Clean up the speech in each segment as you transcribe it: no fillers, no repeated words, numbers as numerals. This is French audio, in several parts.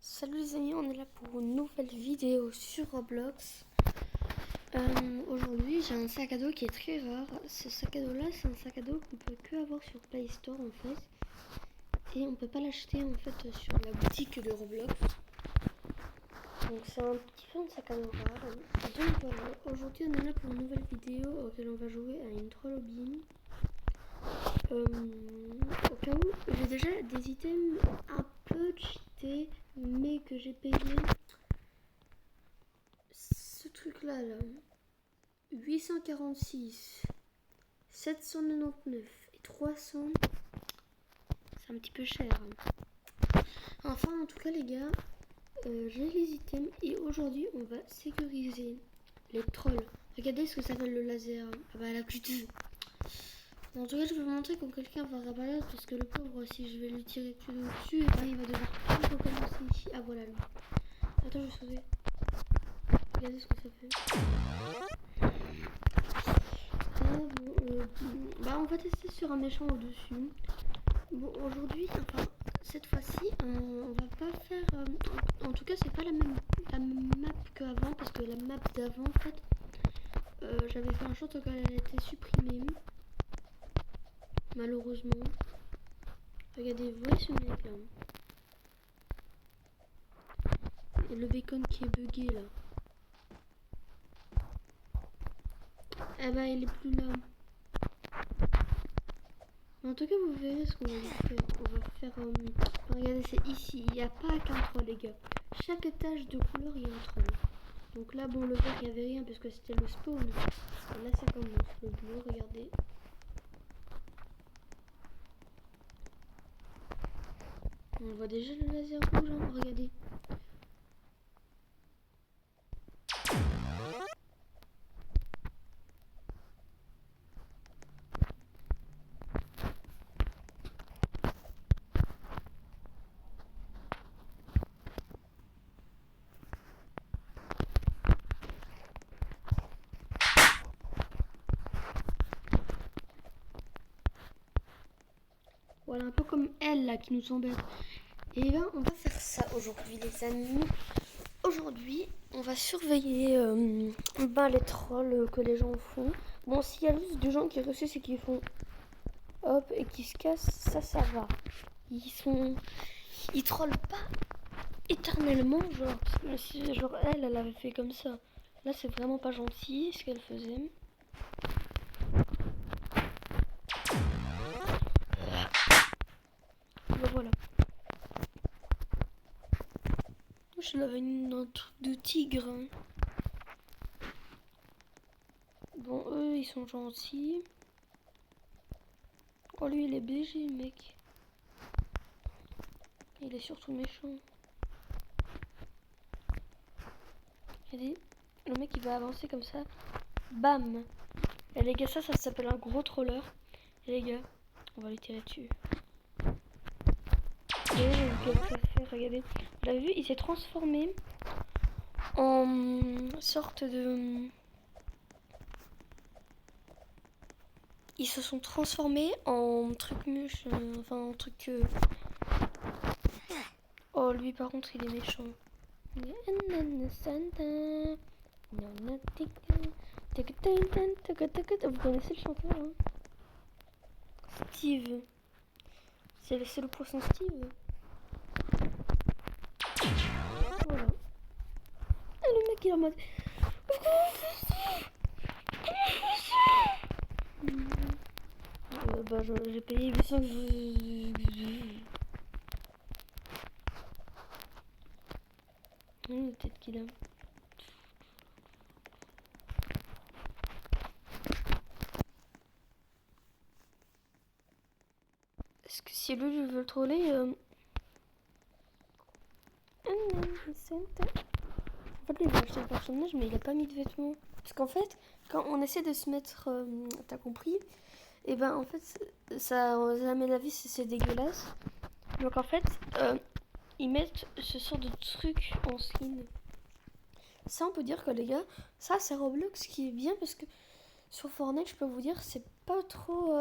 Salut les amis, on est là pour une nouvelle vidéo sur Roblox. Aujourd'hui j'ai un sac à dos qui est très rare. Ce sac à dos là, c'est un sac à dos qu'on peut que avoir sur Play Store en fait. Et on peut pas l'acheter en fait sur la boutique de Roblox. Donc c'est un petit peu un sac à dos rare. Donc voilà, aujourd'hui on est là pour une nouvelle vidéo auquel on va jouer à une troll hobby. Au cas où, j'ai déjà des items un peu cheatés mais que j'ai payé. Ce truc là, 846, 799 et 300, c'est un petit peu cher. Enfin, en tout cas, les gars, j'ai les items et aujourd'hui, on va sécuriser les trolls. Regardez ce que ça s'appelle le laser. Ah bah, la Q2. En tout cas, je vais vous montrer quand quelqu'un va rabattre parce que le pauvre, si je vais lui tirer dessus, et ben, il va devoir tout recommencer ici. Ah, voilà lui. Attends, je vais sauver. Regardez ce que ça fait. Bah on va tester sur un méchant au-dessus. Bon, aujourd'hui, enfin, cette fois-ci, on va pas faire... en tout cas, c'est pas la même map qu'avant, parce que la map d'avant, en fait, j'avais fait un shot quand elle a été supprimée. Malheureusement. Regardez, vous voyez ce mec là. Et le bacon qui est bugué là. Eh ben, il est plus là. En tout cas, vous verrez ce qu'on va faire. On va faire... regardez, c'est ici. Il n'y a pas qu'un troll, les gars. Chaque tache de couleur, il y a un troll. Donc là, bon, le vert, il n'y avait rien parce que c'était le spawn. Et là, ça commence. Le bleu, regardez. On voit déjà le laser rouge, hein. Regardez. Voilà, un peu comme elle, là, qui nous embête. Et ben, on va faire ça aujourd'hui, les amis. Aujourd'hui, on va surveiller les trolls que les gens font. Bon, s'il y a juste des gens qui réussissent et qui font hop et qui se cassent, ça va. Ils trollent pas éternellement, genre elle avait fait comme ça. Là, c'est vraiment pas gentil ce qu'elle faisait. Ben voilà. Je l'avais un truc de tigre. Hein. Bon, eux, ils sont gentils. Oh, lui, il est BG, mec. Il est surtout méchant. Regardez, le mec, il va avancer comme ça. Bam. Et les gars, ça s'appelle un gros troller. Et les gars, on va les tirer dessus. Regardez. Vous l'avez vu, il s'est transformé en sorte de... Ils se sont transformés en truc mûche, enfin en truc... Oh, lui par contre, il est méchant. Vous connaissez le chanteur, hein? Steve. C'est le poisson Steve. Voilà. Et le mec il est en mode... bah j'ai payé 800... Peut-être qu'il a... Est-ce que si lui je veux le troller... En fait, lui, il va acheter le personnage, mais il a pas mis de vêtements. Parce qu'en fait, quand on essaie de se mettre... t'as compris? Et ben, en fait, ça met la vie, c'est dégueulasse. Donc, en fait, ils mettent ce sort de truc en skin. Ça, on peut dire que, les gars, ça, c'est Roblox qui est bien parce que sur Fortnite, je peux vous dire, c'est pas trop...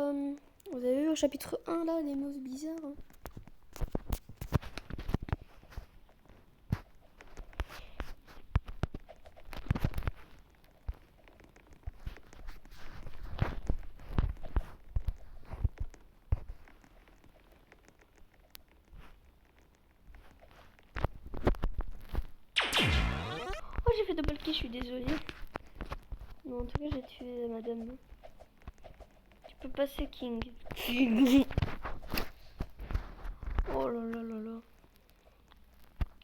vous avez vu au chapitre 1, là, les mots bizarres. Hein. je suis désolée. Non, en tout cas, j'ai tué madame. Tu peux passer, King. Oh là là là là.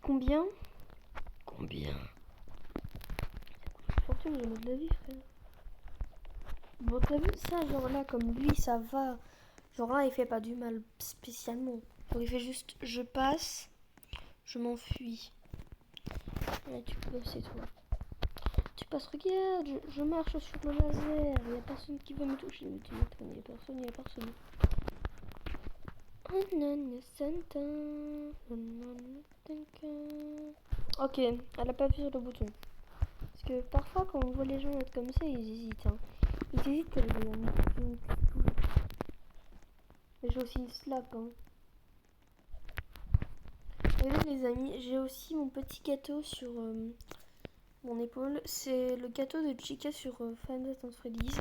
Combien? Fortune, j'ai de la vie, frère. Bon, t'as vu ça, genre là, comme lui, ça va. Genre là, il fait pas du mal spécialement. Genre, il fait juste, je passe, je m'enfuis. Allez, tu peux passer, toi. Tu passes, regarde, je marche sur le laser. Il y a personne qui veut me toucher. Mais tu m'étonnes, il y a personne. Ok, elle a pas appuyé sur le bouton. Parce que parfois, quand on voit les gens être comme ça, ils hésitent. Hein. Ils hésitent quand ils ont mis. Mais j'ai aussi une slap. Hein. Regardez les amis, j'ai aussi mon petit gâteau sur mon épaule. C'est le gâteau de Chica sur Five Nights at Freddy's.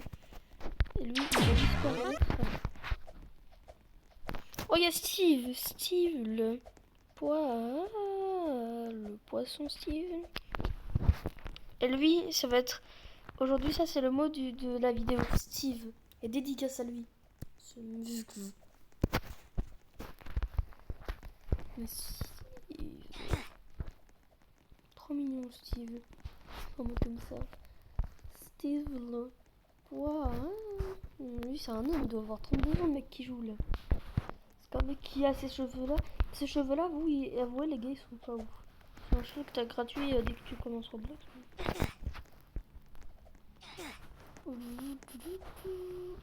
Et lui, il va disparaître. Oh, il y a Steve, le poisson Steve. Et lui, ça va être... Aujourd'hui, ça c'est le mot de la vidéo. Steve. Et dédicace à lui. Trop mignon, Steve. En mode comme ça. Steve, le poisson. Lui, c'est un homme, il doit avoir 32 ans, le mec qui joue là. C'est qu'un mec qui a ces cheveux-là. Ces cheveux-là, vous, avouez, les gars, ils sont pas ouf. C'est un cheveu que t'as gratuit dès que tu commences Roblox.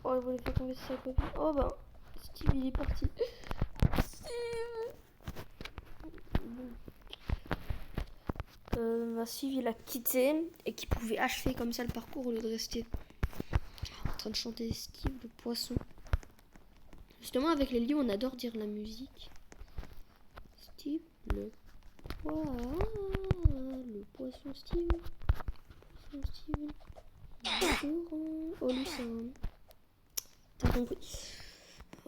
Oh, il voulait faire tomber sa copine. Oh, bah, Steve, il est parti. Steve. Steve, il a quitté et qui pouvait achever comme ça le parcours au lieu de rester en train de chanter Steve, le poisson. Justement, avec les lions, on adore dire la musique. Steve, le poisson Steve. Oh, Lucien. T'as compris.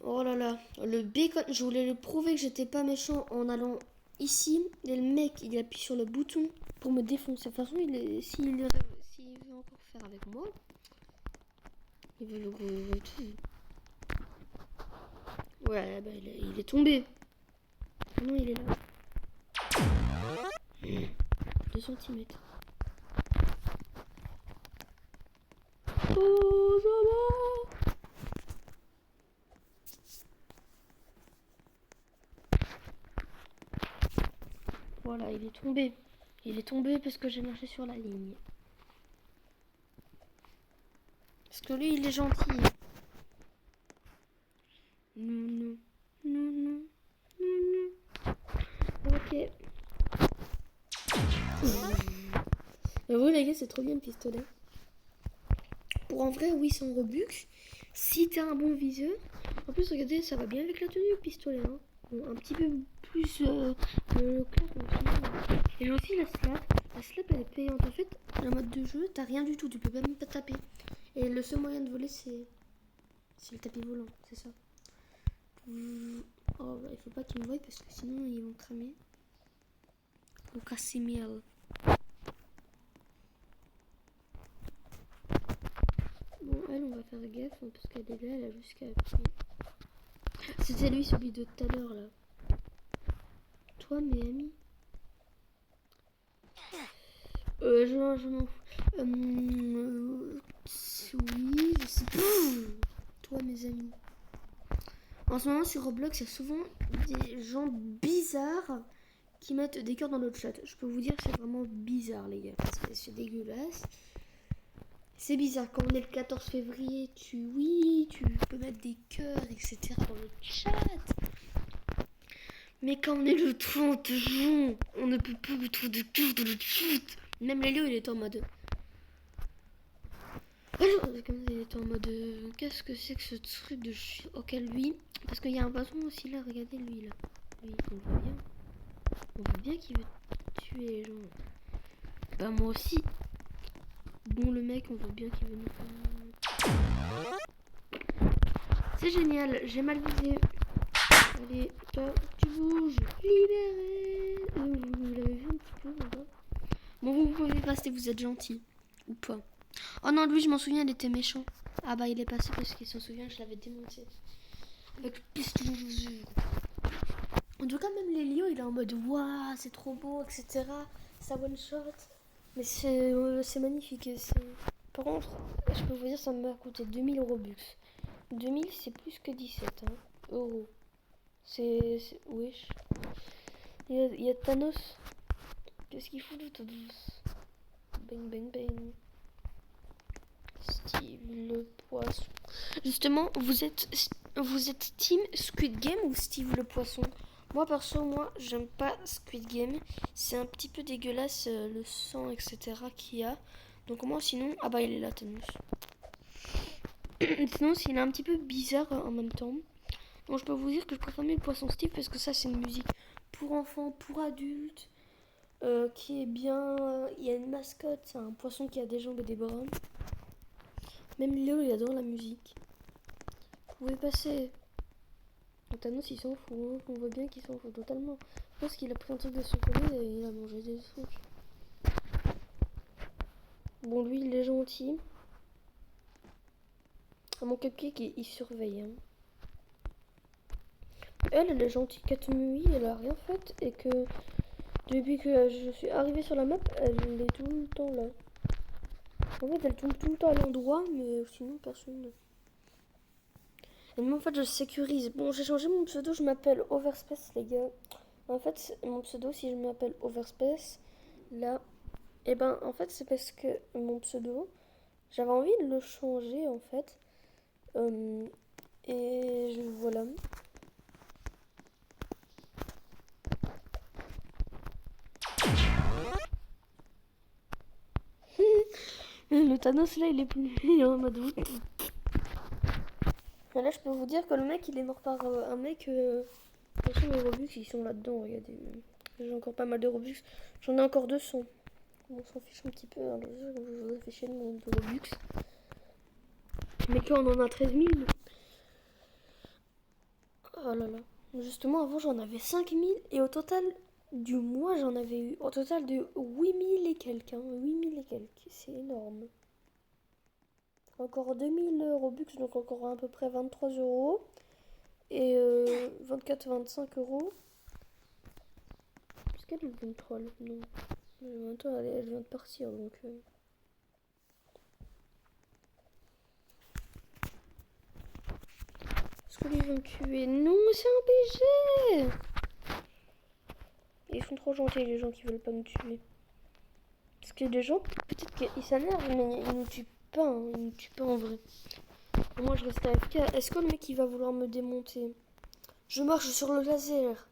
Oh là là. Le bacon. Je voulais le prouver que j'étais pas méchant en allant ici. Et le mec, il appuie sur le bouton pour me défoncer. De toute façon, s'il veut encore faire avec moi, il veut le gros tout. Ouais, bah il est tombé. Non, il est là. 2 centimètres. Oh, ça va. Voilà, il est tombé. Il est tombé parce que j'ai marché sur la ligne. Parce que lui, il est gentil. Non. Ok. Vous les gars, c'est trop bien le pistolet. Pour en vrai, oui, sans Robux. Si t'as un bon viseur. En plus, regardez, ça va bien avec la tenue, le pistolet. Hein. Bon, un petit peu plus clair. Et j'ai aussi la slap. La slap, elle est payante. En fait, le mode de jeu, t'as rien du tout. Tu peux même pas taper. Et le seul moyen de voler, c'est le tapis volant. C'est ça. Oh, bah, il faut pas qu'ils me voient parce que sinon, ils vont cramer. Ou casser miel. Bon, elle, on va faire gaffe hein, parce qu'elle est là, elle a jusqu'à appuyer. C'était lui, celui de tout à l'heure là. Toi, mes amis. Je m'en fous. Oui, je sais pas. Toi, mes amis. En ce moment, sur Roblox, il y a souvent des gens bizarres qui mettent des cœurs dans notre chat. Je peux vous dire, c'est vraiment bizarre, les gars. Parce que c'est dégueulasse. C'est bizarre, quand on est le 14 février, tu peux mettre des cœurs, etc. dans le chat. Mais quand on est le 30 juin, on ne peut pas mettre de cœurs dans le chat. Même Lélio, il est en mode... Il est en mode... Qu'est-ce que c'est que ce truc de... Ok, lui... Parce qu'il y a un bâton aussi là, regardez lui là. Lui, on voit bien. On voit bien qu'il veut tuer les gens. Bah moi aussi. Bon, le mec, on voit bien qu'il veut nous... C'est génial, j'ai mal visé. Allez, toi, tu bouges. Libéré. Vous l'avez vu un petit peu, voilà. Bon, vous pouvez pas si vous êtes gentil ou pas. Oh non, lui, je m'en souviens, il était méchant. Ah bah, il est passé parce qu'il s'en souvient, je l'avais démonté. Avec le pistolet. En tout cas, même Lélio, il est en mode waouh, c'est trop beau, etc. Ça one shot. Mais c'est magnifique. Par contre, je peux vous dire, ça m'a coûté 2000 Robux. 2000, c'est plus que 17 hein, euros. Wesh. Il y a Thanos. Qu'est-ce qu'il fout de tout douce? Bang, bang, bang. Steve le poisson. Justement, vous êtes team Squid Game ou Steve le poisson? Moi perso, j'aime pas Squid Game. C'est un petit peu dégueulasse le sang, etc. qu'il y a. Donc moi sinon, ah bah il est là Thanos. Sinon, il est un petit peu bizarre en même temps. Donc je peux vous dire que je préfère mieux le poisson Steve parce que ça c'est une musique pour enfants, pour adultes, qui est bien. Il y a une mascotte, c'est un poisson qui a des jambes et des bras. Même Léo, il adore la musique. Vous pouvez passer. Thanos, il s'en fout. Hein. On voit bien qu'il s'en fout totalement. Je pense qu'il a pris un truc de chocolat et il a mangé des trucs. Bon, lui, il est gentil. Mon cupcake, il surveille. Hein. Elle est gentille. Katmui, elle a rien fait. Et que depuis que je suis arrivée sur la map, elle est tout le temps là. En fait, elle tombe tout le temps à l'endroit, mais sinon, personne. Et moi, en fait, je sécurise. Bon, j'ai changé mon pseudo, je m'appelle Overspace, les gars. En fait, mon pseudo, si je m'appelle Overspace, là, et ben, en fait, c'est parce que mon pseudo, j'avais envie de le changer, en fait. Voilà. Le Thanos, là, il est plus... Il est en mode... Et là, je peux vous dire que le mec, il est mort par un mec... Attention, les Robux, ils sont là-dedans, regardez. J'ai encore pas mal de Robux. J'en ai encore 200. On s'en fiche un petit peu, hein, je vous affiche le nombre de Robux. Mais qu'on en a 13 000. Oh là là. Justement, avant, j'en avais 5 000. Et au total du mois, j'en avais eu au total de 8 000 et quelques. Hein, 8 000 et quelques. C'est énorme. Encore 2 000 Robux, donc encore à peu près 23 euros. Et 24-25 euros. Est-ce qu'elle est 23 là? Non. Mais en même temps, elle vient de partir, donc... Est-ce que les gens tuer? Non, c'est un PG. Ils sont trop gentils, les gens qui veulent pas nous tuer. Parce que les gens, peut-être qu'ils s'énervent, mais ils nous tuent pas. Hein. Ils nous tuent pas en vrai. Moi, je reste AFK. Est-ce que le mec, il va vouloir me démonter? Je marche sur le laser.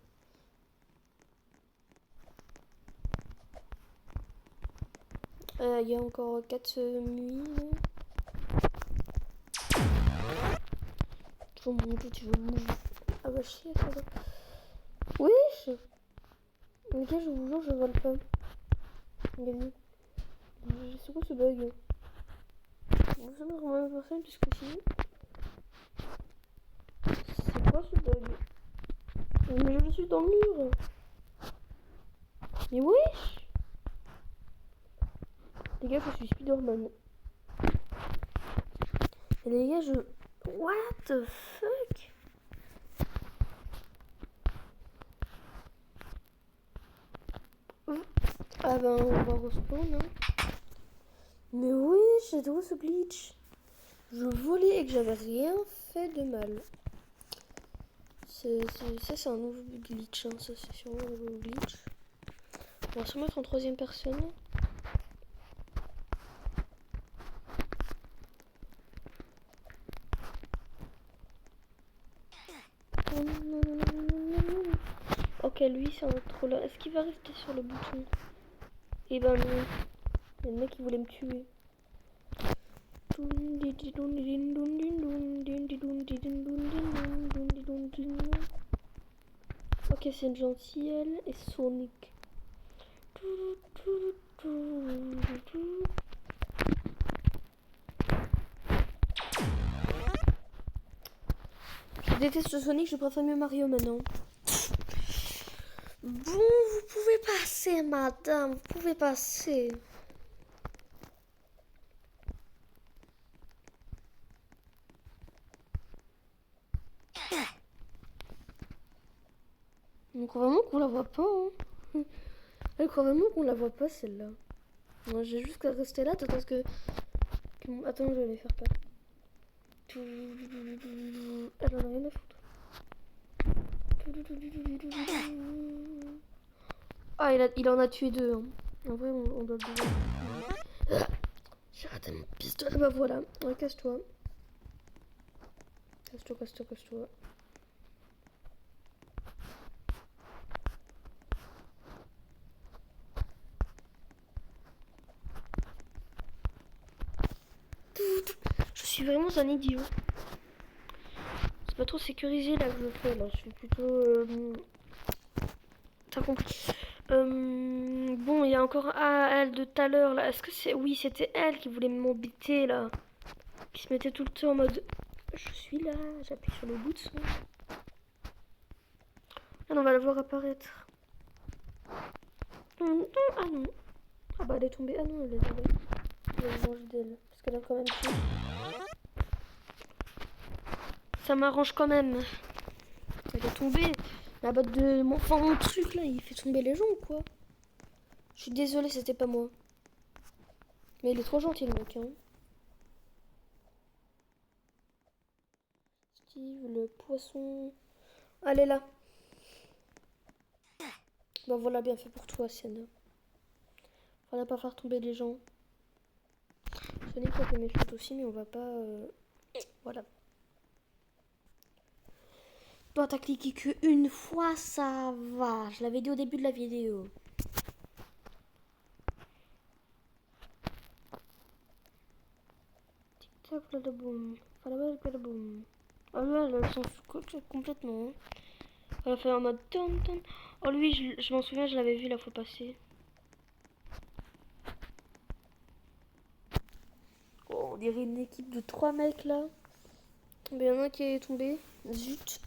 Il y a encore 4 nuits. Oh mon dieu, tu veux mourir. Ah bah chier, ça va. Wesh. Les gars, je vous jure, je vole pas. Regardez. C'est quoi ce bug? Vous savez vraiment la personne puisque si. C'est quoi ce bug? Mais je suis dans le mur. Mais wesh. Les gars, je suis Spider-Man. Et les gars, what the fuck? Ah ben, on va respawn, hein. Mais oui, j'ai trop ce glitch. Je volais et que j'avais rien fait de mal. Ça, c'est un nouveau glitch, hein. Ça, c'est sûrement un nouveau glitch. On va se mettre en troisième personne. Ok, lui, c'est un trop là. Est-ce qu'il va rester sur le bouton? Eh ben non. Le mec, il voulait me tuer. Ok, c'est une gentille, elle, et Sonic. Je déteste Sonic, je préfère mieux Mario maintenant. Bon, vous pouvez passer, madame, vous pouvez passer. Je crois vraiment qu'on la voit pas. Hein. Je crois vraiment qu'on la voit pas celle-là. Moi j'ai juste qu'à rester là parce que... Attends, je vais les faire pas. Elle en a rien à foutre. Ah, il en a tué 2. Hein. En vrai, on doit le dire. J'ai raté mon pistolet. Bah voilà. Ouais, casse-toi. Casse-toi. Je suis vraiment un idiot. C'est pas trop sécurisé là que je fais. Là, je suis plutôt... T'as compris. Bon, il y a encore elle de tout à l'heure là. Est-ce que c'est... Oui, c'était elle qui voulait m'embêter là. Qui se mettait tout le temps en mode... Je suis là, j'appuie sur le bouton. Ah non, on va la voir apparaître. Ah non. Ah bah elle est tombée. Ah non, elle est tombée. Je vais me venger d'elle. Parce qu'elle a quand même tué. Ça m'arrange quand même. Elle est tombée. La botte de... Enfin, mon truc là, il fait tomber les gens ou quoi? Je suis désolée, c'était pas moi. Mais il est trop gentil le mec, hein. Steve, le poisson... Allez là. Bah voilà, bien fait pour toi, Sienna. On va pas faire tomber les gens. Sonic a été méchante aussi, mais on va pas... Voilà. Toi, t'as cliqué qu'une fois, ça va. Je l'avais dit au début de la vidéo. Tic-tac, boum. Boum. Oh là, elle s'en fout complètement. Elle a fait en mode... Oh lui, je m'en souviens, je l'avais vu la fois passée. Oh, on dirait une équipe de 3 mecs là. Mais il y en a un qui est tombé. Zut.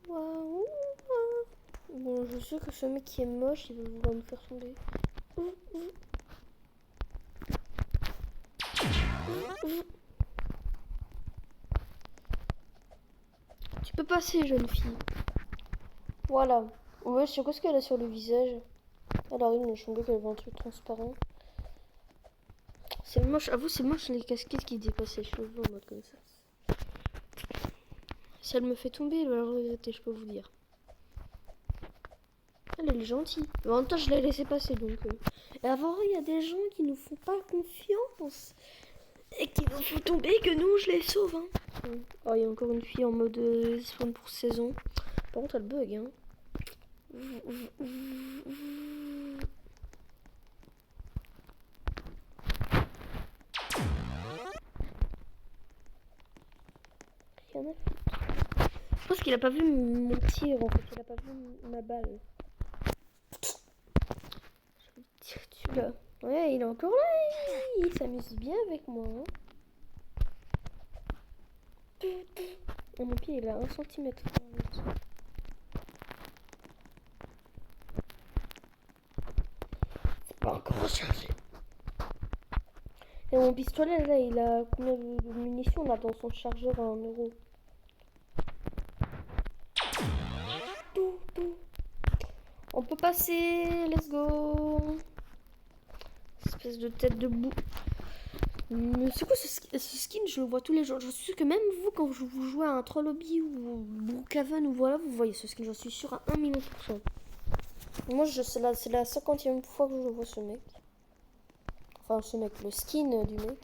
Waouh. Bon, je sais que ce mec qui est moche, il va vouloir nous faire tomber. Tu peux passer, jeune fille. Voilà. Ouais, je sais quoi ce qu'elle a sur le visage. Alors, il me semblait qu'elle avait un truc transparent. C'est moche. À vous, c'est moche les casquettes qui dépassent les cheveux en mode comme ça. Si elle me fait tomber, elle va le regretter, je peux vous dire. Elle est gentille. Mais en même temps, je l'ai laissé passer donc. Et avant, il y a des gens qui nous font pas confiance. Et qui nous font tomber que nous, je les sauve. Hein. Oh, il y a encore une fille en mode spawn pour saison. Par contre, elle bug. Hein. Rien à foutre. Je pense qu'il a pas vu mon tir en fait. Il a pas vu ma balle. Je vais tirer dessus là. Ouais, il est encore là. Il s'amuse bien avec moi. Hein. Et mon pied il a 1 cm. C'est pas encore rechargé. Et mon pistolet là, il a combien de munitions là dans son chargeur à 1 euro? On peut passer, let's go. Espèce de tête de boue. C'est quoi ce skin? Je le vois tous les jours. Je suis sûre que même vous, quand vous jouez à un Troll Lobby ou Brookhaven ou voilà, vous voyez ce skin. J'en suis sûre à 1 million %. Moi, c'est la 50e fois que je vois ce mec. Enfin, ce mec, le skin du mec.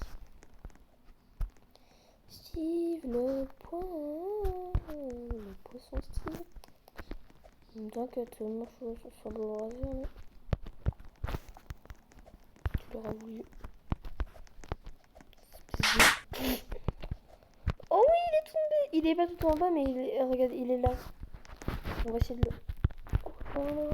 Steve le poisson Steve. T'inquiète, moi je suis sur le raser. Tu l'auras voulu. Oh oui, il est tombé. Il est pas tout en bas, mais regarde, il est là. On va essayer de le... Oh.